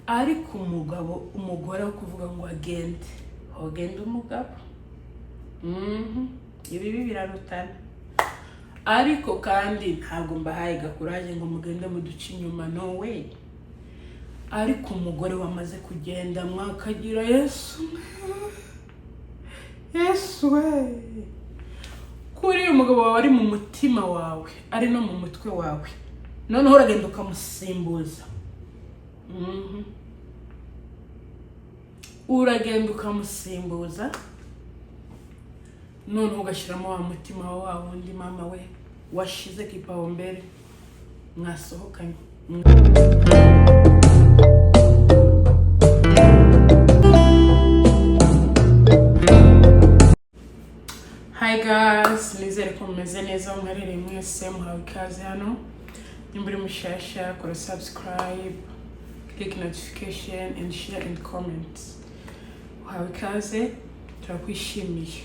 ariko umugore wo kuvuga ngo agende hogenda umugabo ibi birarutana ariko kandi ntabwo mbahaye gakuraje ngo mugende muduce inyuma, no way. Ariko umugore wamaze kugenda mwakagira Yesu we, kuri umugabo wawe ari mu mutima wawe ari no mu mutwe wawe, noneho uragenda ukamusimbuza. Uragenda ukamusimbuza, noneho ugashyiramo wa mutima wa wundi mama we washize kipaumbele mwasohokanye. Hi guys, nizere ko mumeze neza mwarereye mwese, muhawe ikaze hano. Nimba uri mushasha, kora subscribe, click notification and share and comment. Muhawe ikaze, turakwishimiye.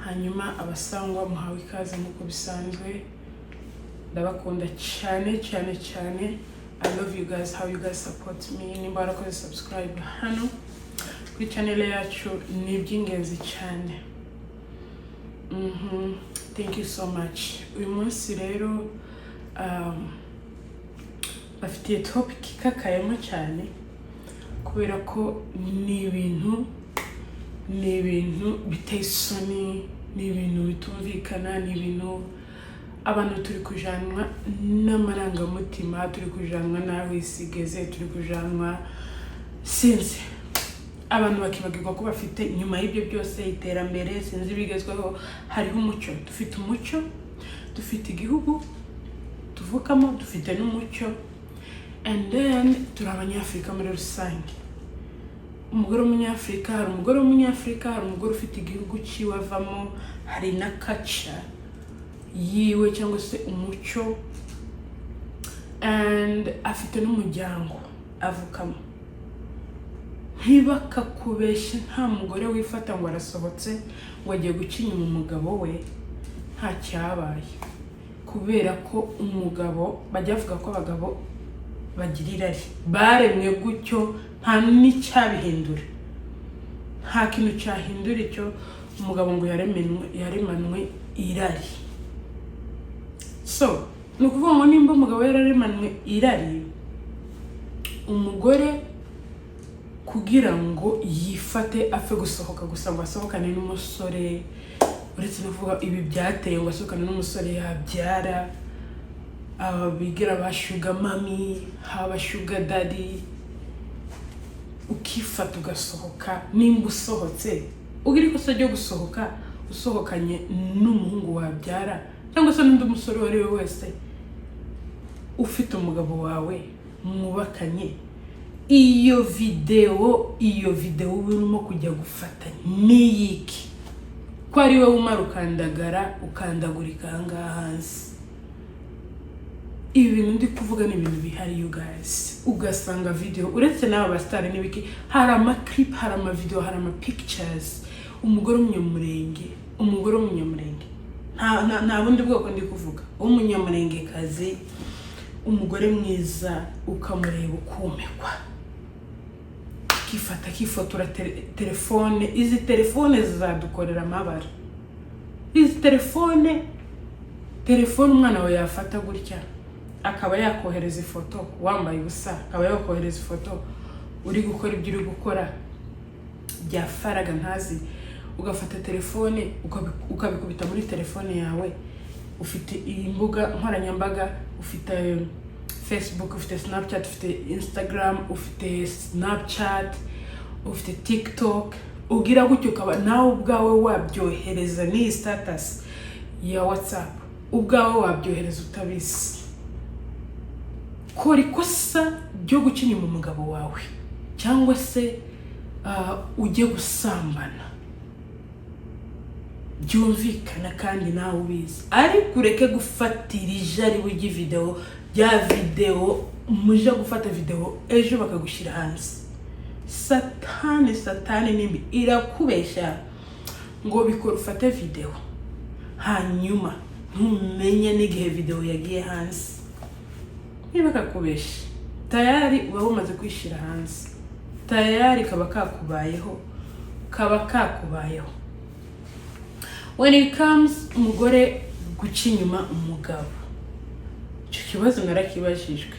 Hanyuma abasangwa muhawe ikaze nk'uko bisanzwe. Ndabakunda cyane. I love you guys, how you guys support me. Nimba warakoze subscribe hano kuri channel yacu ni by'ingenzi cyane. Thank you so much. Uyu munsi rero bafitiye topic ikakayemo cyane kubera ko ni ibintu biteye isoni, ni ibintu bitumvikana, ni ibintu abantu turi kujanwa n'amarangamutima, turi kujanwa nawe isigeze, turi kujanwa sinzi. Abantu bakibagirwa ko bafite nyuma y'ibyo byose iterambere, sinzi bigezweho, hariho umuco. Dufite umuco, dufite igihugu tuvukamo, dufite n'umuco, and then turi abanyafrika muri rusange. Umugore w'umunyafrika, hari umugore w'umunyafrika, hari umugore ufite igihugu ciwe avamo, hari na culture yiwe cyangwa se umuco, and afite n'umuryango avukamo. Ntibakakubeshye, nta mugore wifata ngo arasohotse ngo agiye guca inyuma umugabo we, nta cyabaye. Kubera ko umugabo bajya bavuga ko abagabo bagira irari, baremwe gutyo, nta n'icyabihindura, nta kintu cyahindura icyo umugabo ngo yaremanwe irari. So ni ukuvuga ngo nimba umugabo yararemanwe irari, umugore kugira ngo yifate apfe gusohoka gusa ngo asohokane n'umusore, uretse no kuvuga ibi byateye ngo asohokane n'umusore yabyara, abigira ba sugar mami, haba sugar daddy, ukifata ugasohoka. Nimba usohotse ugira ikosa ryo gusohoka usohokanye n'umuhungu wabyara cyangwa se n'undi musore wari we wese, ufite umugabo wawe mwubakanye, iyo video urimo kujya gufata niyiki ko ari we umara ukandagurika ahangaha hansi. Ibi bintu ndi kuvuga ni ibintu bihari you guys. Ugasanga video uretse n'aba basitari n'ibiki, hari amaclip, hari amavideo, hari amapictures. Umugore w'umunyamurenge nta bundi bwoko ndi kuvuga, umunyamurenge kazi, umugore mwiza, ukamureba ukumekwa, kifata kifotora telefone. Izi telefone zizadukorera amabara. Izi telefone umwana wawe yafata gutya akaba yakohereza ifoto wambaye ubusa, akaba yakohereza ifoto uri gukora ibyo uri gukora bya faraga ntazi, ugafata telefone ukabikubita muri telefone yawe. Ufite imbuga nkoranyambaga, ufite Facebook, ufite Snapchat, ufite Instagram, ufite Snapchat, ufite TikTok, ugira gutyo ukaba nawe ubwawe wabyohereza ni status ya WhatsApp, ubwawe wabyohereza utabizi. Kora ikosa ryo guca inyuma umugabo wawe cyangwa se ujye gusambana, byumvikana kandi nawe ubizi, ariko ureke gufatira ijari w'igi video bya video muje gufata video ejo bakagushyira hanze. Satani nimbi irakubeshya ngo bikora ufate video hanyuma ntumenye n'igihe video yagiye hanze. Niba kakubeshya tayari uba umaze kwishira hanze, tayari kaba kakubayeho. When it comes umugore guca inyuma umugabo, icyo kibazo narakibajijwe.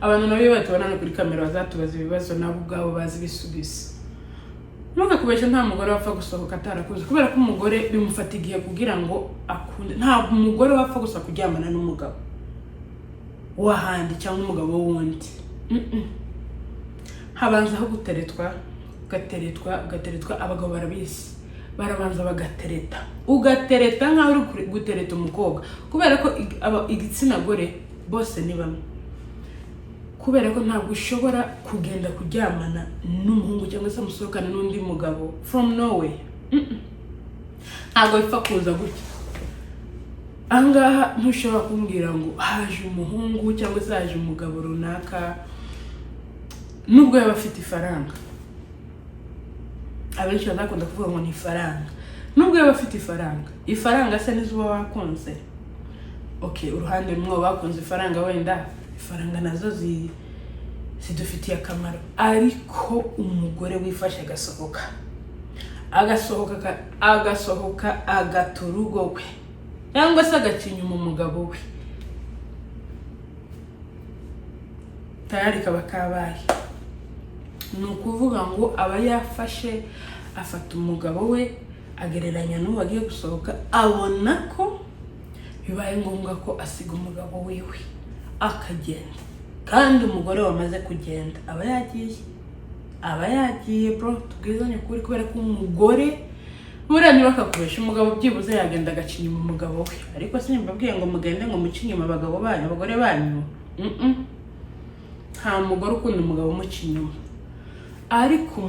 Abantu nabo batubona kuri kamera bazatubaza ibibazo nabo ubwabo bazi ibisubizo. Ntukakubeshe nta mugore wapfa gusohoka atarakuze, kubera ko umugore bimufata igihe kugira ngo akunde. Nta mugore wapfa gusa kuryamana n'umugabo wahandi cyangwa umugabo wundi. Habanza aho guteretwa, abagabo barabizi, barabanza bagatereta, ugatereta nkaho uri gutereta umukobwa, kubera ko igitsina gore bose ni bamwe. Kubera ko ntabwo ushobora kugenda kuryamana n'umuhungu cyangwa se musohokana n'undi mugabo from nowhere. Ntabwo bipfa kuza gutya. Angaha ntushobora kumbwira ngo haje umuhungu cyangwa se haje umugabo runaka nubwo yaba afite ifaranga. Abenshi bazakunda kuvuga ngo ni ifaranga. Nubwo yaba afite ifaranga se nizuba wakunze. Okay, uruhande rumwe bakunze ifaranga, wenda ifaranga nazo zidufitiye akamaro, ariko umugore wifashe agasohoka agaturugo we cyangwa se agacinya umugabo we, tayari kaba kabaye. Ni ukuvuga ngo aba yafashe afata umugabo we agereranya n'uwo agiye gusohoka, abona ko bibaye ngombwa ko asiga umugabo wiwe akagenda. Kandi umugore wamaze kugenda aba yagiye bro, tubwizanye kuri, kubera ko umugore buriya ntibakakubesha, umugabo byibuze yagenda agacinya umugabo we. Ariko simbabwiye ngo mugende ngo muce inyuma abagore banyu. Nta mugore ukunda umugabo umuca inyuma. Ariko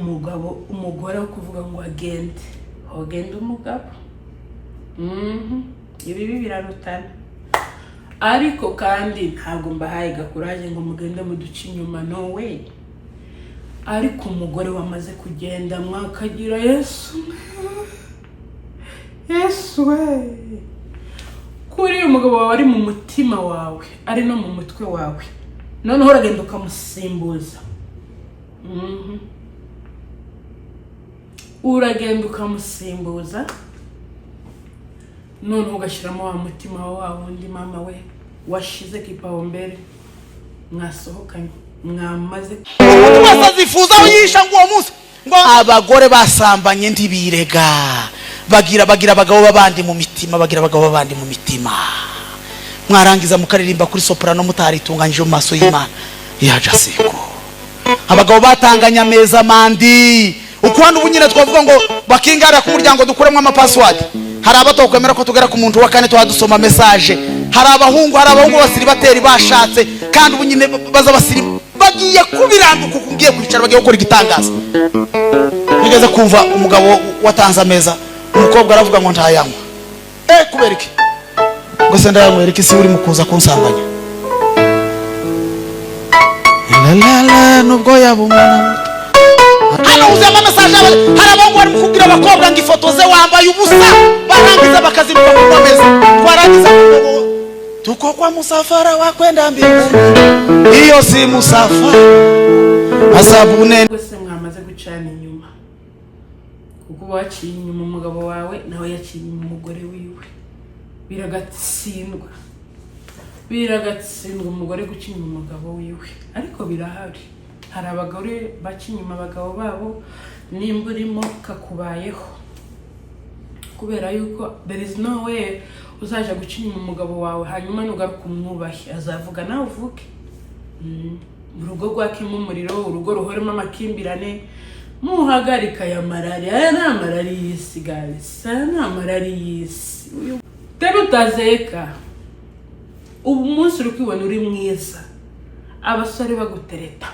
umugore wo kuvuga ngo agende umugabo, ibi birarutana. Ariko kandi ntabwo mbahaye gakuraje ngo mugende muduce inyuma, no way. Ariko umugore wamaze kugenda mwakagira Yesu we, kuri umugabo wawe ari mu mutima wawe, ari no mu mutwe wawe, noneho uragenda ukamusimbuza. Uragenda ukamusimbuza, noneho ugashyiramo wa mutima wa wundi mama we washize kipaumbele, mwasohokanye, mwamaze zifuza uyisha ngo uwo munsi ngo abagore basambanye ntibirega, bagira abagabo babandi mu mitima, mwarangiza mukaririmba kuri soprano mutaritunganyije mu maso y'Imana yaje seko. Abagabo batanganya ameza mandi ukwanda ubunyine twavuga ngo bakingara ku muryango dukuremo amapassword. Hari abatokwemera ko tugera ku muntu wa kane twadusoma message. Hari abahungu basiri bateri bashatse kandi ubunyine baza basiri bagiye kubiranduka, kugiye kwicara bagiye gukora igitangaza. Nigeze kumva umugabo watanze ameza, umukobwa aravuga ngo ntayanywa. Kubera iki? Ngo se ndayanywa iki si uri mukuza kunsambanya? La nubwo yabumana. Hano uzama message hari abahungu bari mukubwira abakobwa ngo ifotoze wambaye ubusa, barangiza bakaziruka ku meza. Twarangiza tuko kwa musafara wa kwenda mbinguni, iyo si musafara asabune. Gwese mwamaze gucana inyuma, kuko waciye inyuma umugabo wawe nawe yaciye inyuma umugore wiwe, biragatsindwa umugore guca inyuma umugabo wiwe. Ariko birahari, hari abagore baca inyuma abagabo babo, nimba urimo kakubayeho, kubera yuko there is no way uzaje guca inyuma umugabo wawe hanyuma nugaruka umwubahe, azavuga nawe uvuge. Urugo rwakimo umuriro, urugo ruhoremo amakimbirane, muhagarika ya malaria. Aya nta malaria y'isi guys, aya nta malaria y'isi. Tero utazeka ubu munsi uri kwibona uri mwiza, abasore bagutereta,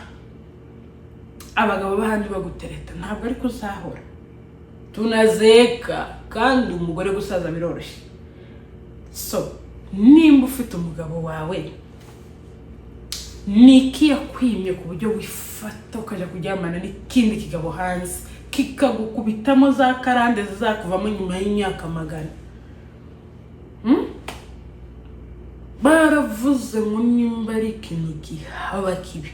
abagabo bahandi bagutereta, ntabwo ari kuzahora. Tunazeka kandi umugore gusaza biroroshye. So nimba ufite umugabo wawe niki yakwimye ku buryo wifata ukaja kuryamana n'ikindi kigabo hanze kikagukubitamo za karande zizakuvamo nyuma y'imyaka magana? baravuze ngo nimba ari ikintu gihaba kibi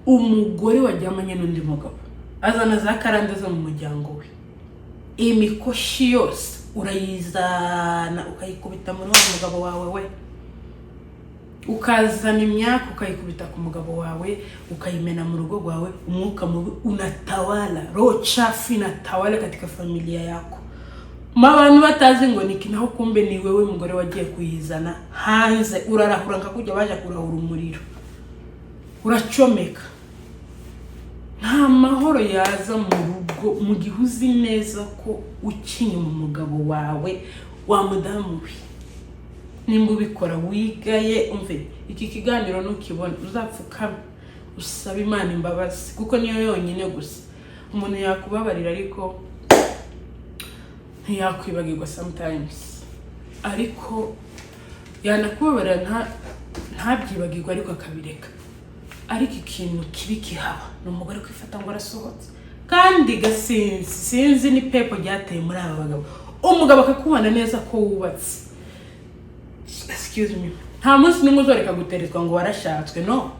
umugore wajyamanye n'undi mugabo azana za karande zo mu muryango we, imikoshi yose urayizana ukayikubita muri wa mugabo wawe we, ukazana imyaka ukayikubita ku mugabo wawe, ukayimena mu rugo rwawe, umwuka mubi unatawala, roho chafu inatawala katika familia yako. Mabantu batazi ngo niki naho kumbe ni wewe mugore wagiye kuyizana hanze, urarahura nkakujya baje kurahura umuriro, uracomeka. Nta mahoro yaza mu rugo mu gihe uzi neza ko ukinye mu mugabo wawe wa mudamu we. Nimba ubikora wigaye umve iki kiganiro nukibona uzapfukama usaba Imana imbabazi kuko niyo yonyine gusa umuntu yakubabarira ariko ntiyakwibagirwa sometimes, ariko yanakubabarira ntabyibagirwa ariko akabireka. Ariko ikintu kibi kihaba n'umugore kwifata ngo arasohotse kandi gasinzi sinzi ni pepo ryateye muri aba bagabo. Umugabo akakubona neza ko wubatse, excuse me, nta munsi n'umwe uzoreka guteretwa ngo warashatswe, no.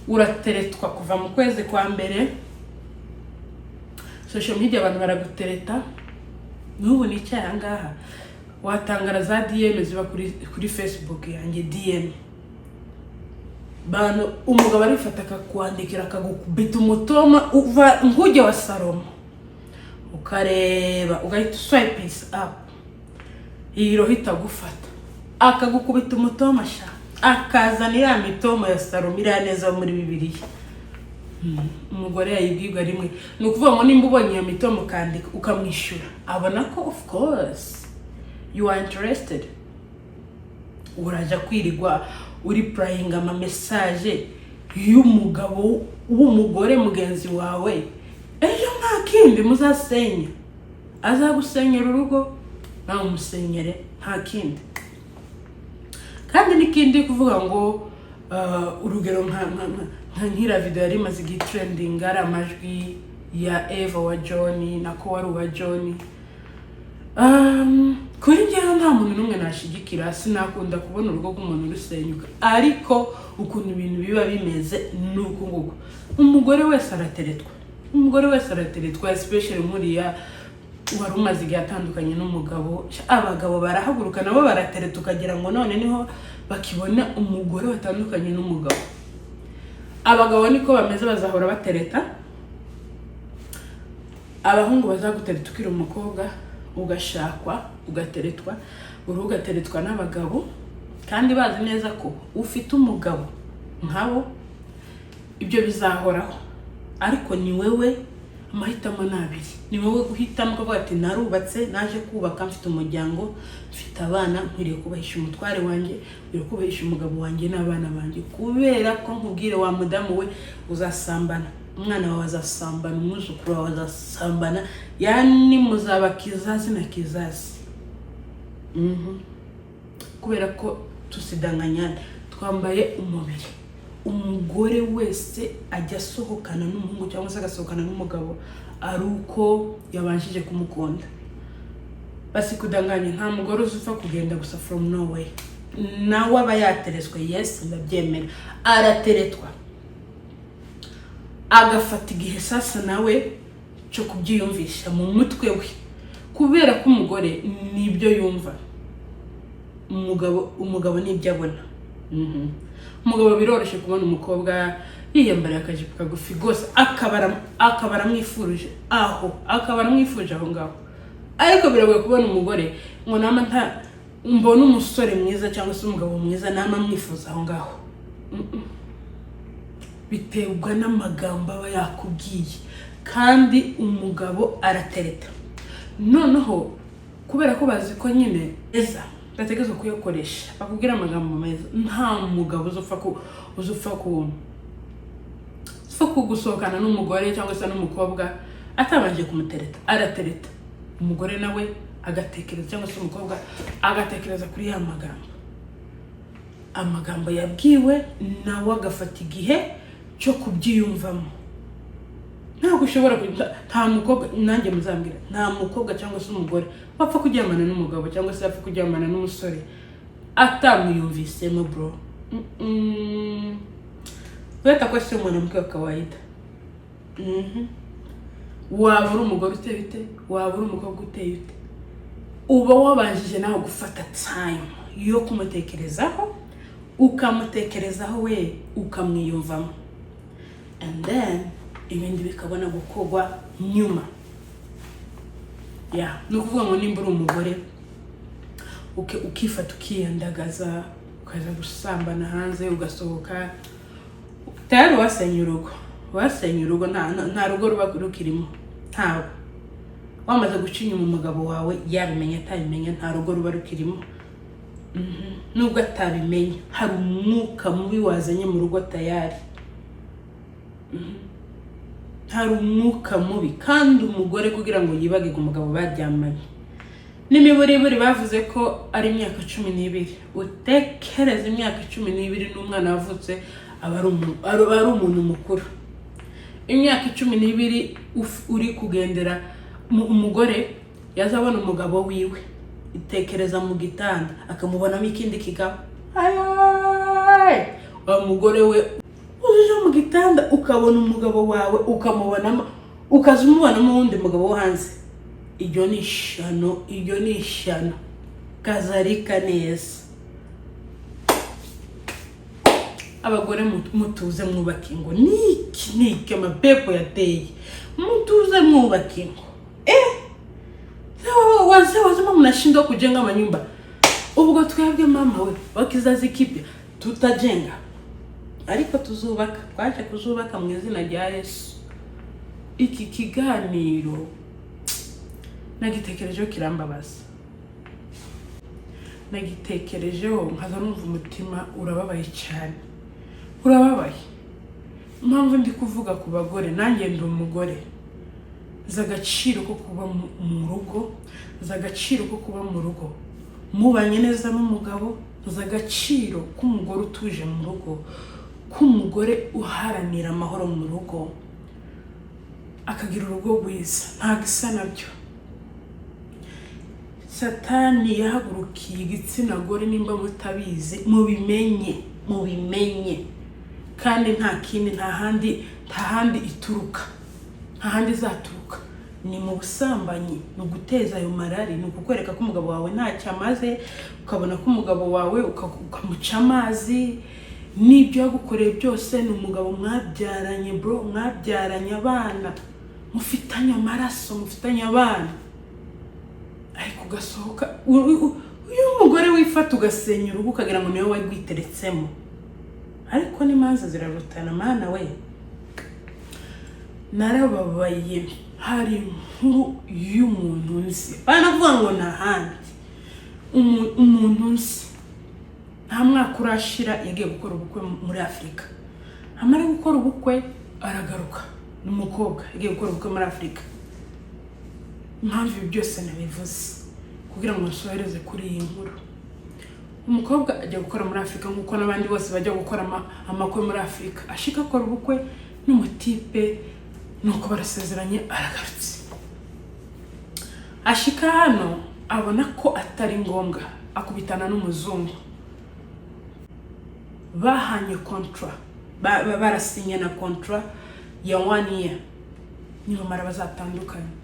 Urateretwa kuva mu kwezi kwa mbere, social media abantu baragutereta. N'ubu ni cyaya ngaha watangara za DM ziba kuri Facebook yanjye, DM bano umugabo arifata akakwandikira akagukubita umutoma uva nkujya wa Salomo, ukareba ugahita swipe up, iro hita gufata akagukubita umutoma sha akazanira mitoma ya Salomo ira neza muri Bibiliya. Umugore yayibwirwa rimwe nukuvuga ngo nimba ubonye iyo mitoma ukandika ukamwishura abona ko of course you are interested, uraja kwirigwa uri praying ama message y'umugabo w'umugore mugenzi wawe. Ejo nta kindi muzasenya, azagusenyera urugo nawe umusenyere, nta kindi. Kandi nikindi kuvuga ngo urugero nkira video yari maze trending ari amajwi ya Eva wa John na ko wari wa John. Kuri njyewe nta muntu n'umwe nashigikira, sinakunda kubona urugo rw'umuntu rusenyuka, ariko ukuntu ibintu biba bimeze nuko nguko. Umugore wese arateretwa, especially nkuriya wari umaze igihe atandukanye n'umugabo. Abagabo barahaguruka nabo baratereta ukagira ngo none niho bakibona umugore watandukanye n'umugabo. Abagabo niko bameze, bazahora batereta. Abahungu bazagutereta ukiri umukobwa ugashakwa ugateretwa, ugateretwa n'abagabo kandi bazi neza ko ufite umugabo nkabo. Ibyo bizahoraho, ariko ni wewe amahitamo nabiri. Ni wowe guhitamo ko ati narubatse, naje kubaka, mfite umuryango, mfite abana, nkwiriye kubahisha umutware wanjye, nkwiriye kubahisha umugabo wanjye n'abana banjye. Kubera ko nkubwire wa mudamu we uzasambana, umwana wawe azasambana, umwuzukuru wawe azasambana, yani muzaba kizazi na kizazi. Kubera ko tusidanganyana, twambaye umubiri. Umugore wese ajya asohokana n'umuhungu cyangwa se agasohokana n'umugabo ari uko yabanjije kumukunda. Basi kudanganya, nta mugore uzufa kugenda gusa from nowhere. Nawe aba yateretswe, yes ndabyemera, arateretwa agafata igihe sasa nawe cyo kubyiyumvisha mu mutwe we, kubera ko umugore nibyo yumva, umugabo nibyo abona. Umugabo biroroshye kubona umukobwa yiyambariye akajipo kagufi gose akabara mwifuruje aho ngaho, ariko biragoye kubona umugore ngo nama nta mbona umusore mwiza cyangwa se umugabo mwiza nama mwifuza aho ngaho. Biterwa n'amagambo aba yakubwiye, kandi umugabo aratereta. Noneho kubera ko bazi ko nyine eza ndategezo kuyokoresha bakubwira amagambo meza, nta mugabo uzupfa gusohokana n'umugore cyangwa se n'umukobwa atabanje kumutereta. Aratereta umugore nawe agatekereza, cyangwa se umukobwa agatekereza kuri ya amagambo yabwiwe, nawe agafata igihe cyo kubyiyumvamo. Ntabwo ushobora nta mukobwa, nanjye muzambwira, nta mukobwa cyangwa se umugore wapfa kuryamana n'umugabo cyangwa se yapfa kuryamana n'umusore atamuyumvisemo bro. Weta kwa sio mwanamke wa kawaida. Waba uri umugore uteye ute, waba uri umukobwa uteye ute, uba wabanjije nawe gufata time yo kumutekerezaho, ukamutekerezaho we ukamwiyumvamo, and then ibindi bikabona gukorwa nyuma. Nukuvuga ngo nimba uri umugore ukifata ukiyandagaza ukaza gusambana hanze ugasohoka, tayari wasenya urugo, nta rugo ruba rukirimo, ntawe. Wamaze guca inyuma umugabo wawe yabimenye atabimenye, nta rugo ruba rukirimo. Nubwo atabimenye hari umwuka mubi wazanye mu rugo tayari. Hari umwuka mubi, kandi umugore kugira ngo yibagirwe umugabo baryamanye n'imiburiburi bavuze ko ari imyaka 12. Utekereza imyaka 12 n'umwana wavutse aba ari umuntu mukuru. Imyaka 12 uri kugendera umugore yazabona umugabo wiwe, itekereza mu gitanda akamubonamo ikindi kigabo. Wa mugore we uje mu gitanda ukabona umugabo wawe ukamubonamo, ukazumubonamo undi mugabo wo hanze. Iryo ni ishano kazarika neza. Abagore mutuze mwubaka ingo, niki amapepo yateye, mutuze mwubaka ingo. Wazema mnashindwa kujenga manyumba. Ubwo twebwe mama we wakizazi kipya tutajenga, ariko tuzubaka, twaje kuzubaka mu izina rya Yesu. Iki kiganiro nagitekerejeho kirambabaza, nagitekerejeho nkaza numva umutima urababaye cyane, urababaye. Mpamvu ndi kuvuga ku bagore, nanjye ndi umugore, zagaciro ko kuba mu rugo, zagaciro ko kuba mu rugo mubanye neza n'umugabo, zagaciro k'umugore utuje mu rugo, k'umugore uharanira amahoro mu rugo akagira urugo rwiza. Nta gisa nabyo. Satani yahagurukiye igitsina gore, nimba mutabizi mubimenye, kandi nta kindi, nta handi ituruka, nta handi izaturuka. Ni mu busambanyi, ni uguteza ayo marari, ni ukukwereka ko umugabo wawe ntacyo amaze, ukabona ko umugabo wawe ukamuca amazi. N'ibyo yagukoreye byose ni umugabo mwabyaranye bro, mwabyaranye abana, mufitanye amaraso, mufitanye abana, ariko ugasohoka uyu mugore wifata ugasenya urugo ukagira ngo niwe wagwiteretsemo. Ariko n'imanza zirarutana mana we. Narababaye. Hari inkuru y'umuntu nzi, banavuga ngo nahandi umuntu nzi nta mwaka urashira yagiye gukora ubukwe muri Afrika. Amara gukora ubukwe aragaruka, n'umukobwa yagiye gukora ubukwe muri Afrika. Impamvu byose nabivuze kugira ngo nsohereze kuri iyi nkuru. Umukobwa ajya gukora muri Afrika nkuko nabandi bose bajya gukora amakwe muri Afrika. Ashika akora ubukwe n'umutipe, nuko barasezeranye, aragarutse. Ashika hano abona ko atari ngombwa, akubitana n'umuzungu. Bahanye contrat, barasinya na contrat ya 1 year. Niba mara bazatandukanye.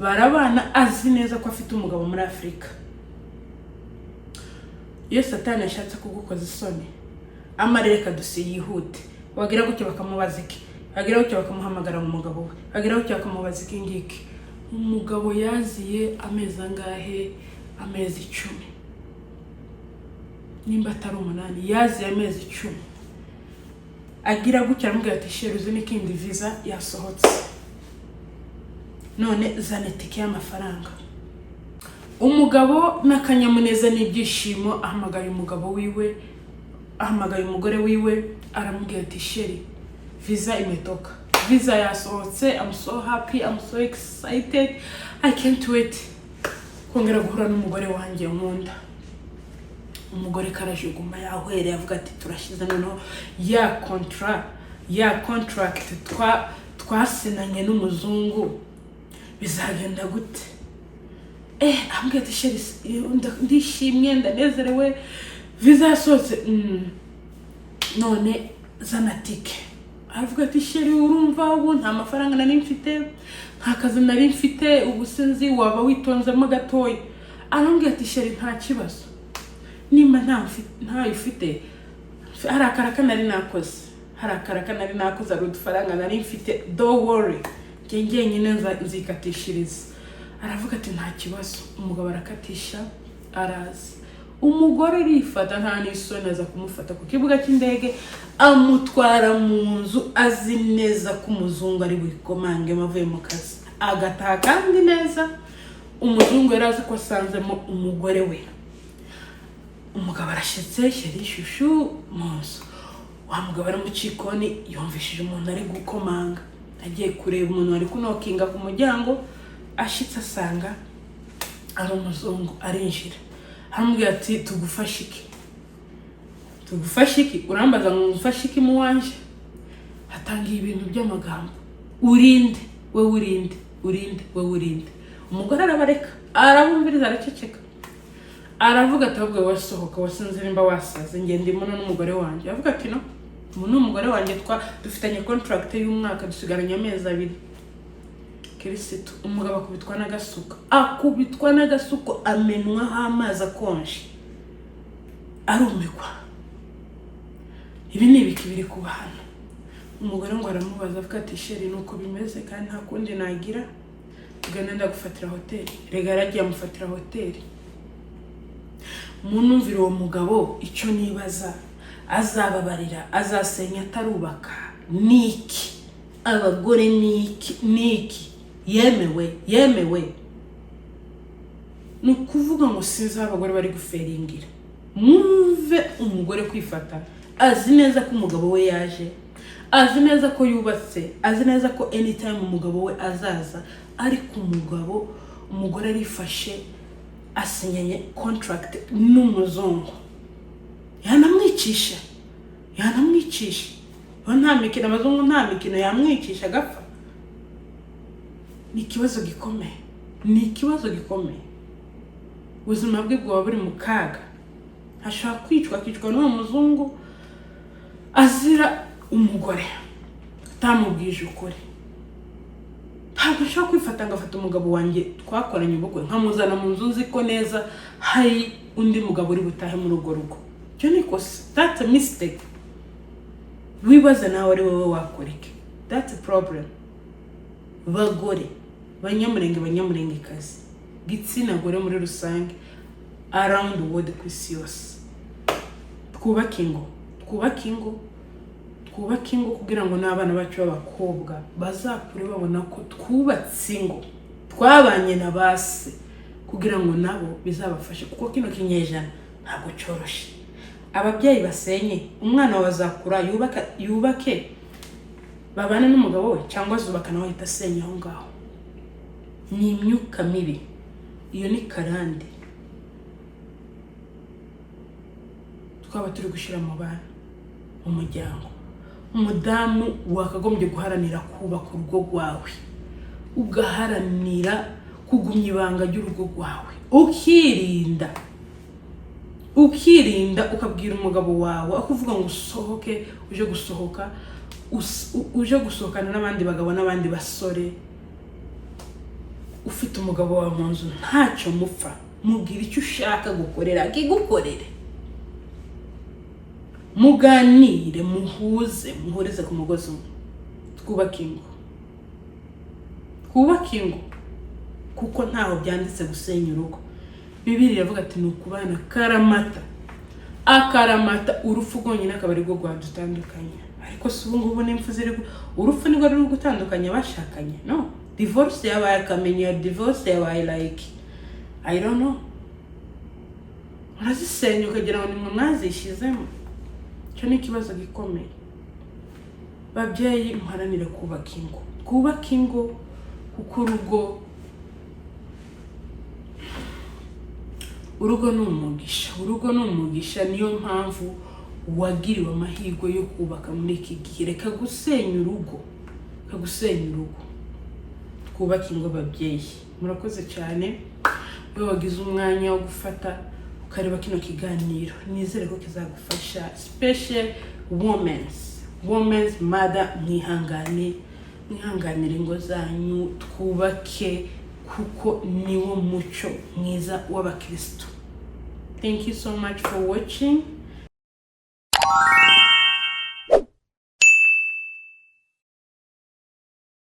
Barabana azi neza ko afite umugabo muri Afrika. Iyo Satani yashatse kugukoza isoni, amareka dosiye yihute, wagira gutyo bakamubaza iki, wagira gutyo bakamuhamagara mu mugabo we, wagira gutyo bakamubaza iki ngiki. Umugabo yaziye amezi angahe? Amezi 10. Nimba atari 8, yaziye amezi 10. Agira gutyo aramubwira ati sheruze n'ikindi visa yasohotse, none zane tike y'amafaranga. Umugabo n'akanyamuneza n'ibyishimo ahamagaye umugabo wiwe, ahamagaye umugore wiwe, aramubwira ati sheri, visa imetoka, visa yasohotse. I'm so happy, I'm so excited, I can't wait kongera guhura n'umugore wanjye nkunda. Umugore karajuguma yahwere avuga ati turashize noneho ya contract twasinanye n'umuzungu bizagenda gute? Ambwira ati sheri ndishimye, ndanezerewe, visa yasohotse none zana tike. Aravuga ati sheri urumva ubu nta mafaranga nari mfite, nta kazi nari mfite, ubu sinzi waba witonzemo gatoya. Arambwira ati sheri nta kibazo, nimba nta ufite hari akaraka nari nakoze ari udufaranga nari mfite, don't worry njye nyine nzikatishiriza. Aravuga ati nta kibazo. Umugabo arakatisha arazi. Umugore rifata nta n'isoni aza kumufata ku kibuga cy'indege, amutwara mu nzu azi neza ko umuzungu ari bukomange mavuye mu kazi, agataha kandi neza. Umuzungu yari azi ko asanzemo umugore we. Umugabo arashitse sheri shushu mu nzu. Wa mugabo ari mu cikoni yumvishije umuntu ari gukomanga, agiye kureba umuntu ari kunokinga ku muryango. Ashitse asanga ari umuzungu arinjira. Arambwira ati tugufashe iki? Urambaza ngo ngufashe iki mu wanje? Hatangiye ibintu by'amagambo, urinde. Umugore arabareka, arabumviriza, araceceka. Aravuga ati ahubwo wasohoka, wasinze nimba wasaze, nge ndimo n'umugore wanje. Avuga ati no, umuntu n'umugore wanje dufitanye contract y'umwaka, dusigaranye amezi 2. Kirisitu. Umugabo akubitwa n'agasuko amenwa amazi akonje, arumikwa. Ibi ni ibiki biri kuba hano? Umugore ngo aramubaza, avuga ati sheri nuko bimeze kandi nta kundi nagira, tugana ndagufatira hoteli. Rega aragiye amufatira hoteli. Munumvira uwo mugabo icyo nibaza, azababarira, azasenya atarubaka niki? Abagore niki? Yemewe. Nukuvuga ngo sinzi abagore bari guferingira. Mwumve umugore kwifata, azi neza ko umugabo we yaje, azi neza ko yubatse, azi neza ko anytime umugabo we azaza. Ariko umugore arifashe, asinyanye contract n'umuzungu. Yanamwicisha. Nta mikino, abazungu nta mikino, yamwicisha agapfa. Ni ikibazo gikomeye. Ubuzima bwe bwaba buri mu kaga. Ashaka kwicwa n'uwo muzungu azira umugore tamubwije ukuri. Ntabwo nshaka kwifata ngafata umugabo wanjye twakoranye ubukwe nkamuzana mu nzu nzi ko neza hari undi mugabo uri butahe mu rugo. Cyo ni kosa. That's a mistake. Wibaza nawe ari wowe wakora iki? That's a problem. Bagore banyamurengekazi, gitsina gore muri rusange around the world ku isi yose, twubake ingo kugira ngo n'abana bacu b'abakobwa bazakure babona ko twubatse ingo, twabanye na base, kugira ngo nabo bizabafashe, kuko kino kinyejana ntabwo cyoroshe. Ababyeyi basenye, umwana wazakura yubake babana n'umugabo we, cyangwa zubaka nawe ahita asenya aho ngaho. Ni imyuka mibi, iyo ni karande twaba turi gushira mu bana mu muryango. Umudamu wakagombye guharanira kubaka urugo rwawe, ugaharanira kugumya ibanga ry'urugo rwawe, ukirinda ukabwira umugabo wawe akuvuga ngo usohoke, uje gusohokana n'abandi bagabo n'abandi basore. Ufite umugabo wawe mu nzu ntacyo mupfa, mubwira icyo ushaka gukorera akigukorere. Muganire, muhurize ku mugozi umwe. Twubake ingo kuko ntaho byanditse gusenya urugo. Bibiliya iravuga ati nukubana akaramata urupfu rwonyine akaba ari rwo rwadutandukanya. Ariko si ubu ngubu n'impfu ziri urupfu nirwo ruri gutandukanya bashakanye. No, divorce yabaye akamenya, divorce yabaye like I don't know, urazisenya ukagira ngo nimwe mwazishizemo. Cyo ni ikibazo gikomeye. Babyeyi muharanire kubaka ingo kuko urugo ni umugisha. Niyo mpamvu wagiriwe amahirwe yo kubaka muri iki gihe. Reka gusenya urugo. Twubake ingo babyeyi. Murakoze cyane. Iyo wagize umwanya wo gufata ukareba kino kiganiro nizere ko kizagufasha special women's mother mwihanganire ingo zanyu twubake kuko niwo muco mwiza w'abakristo. Thank you so much for watching.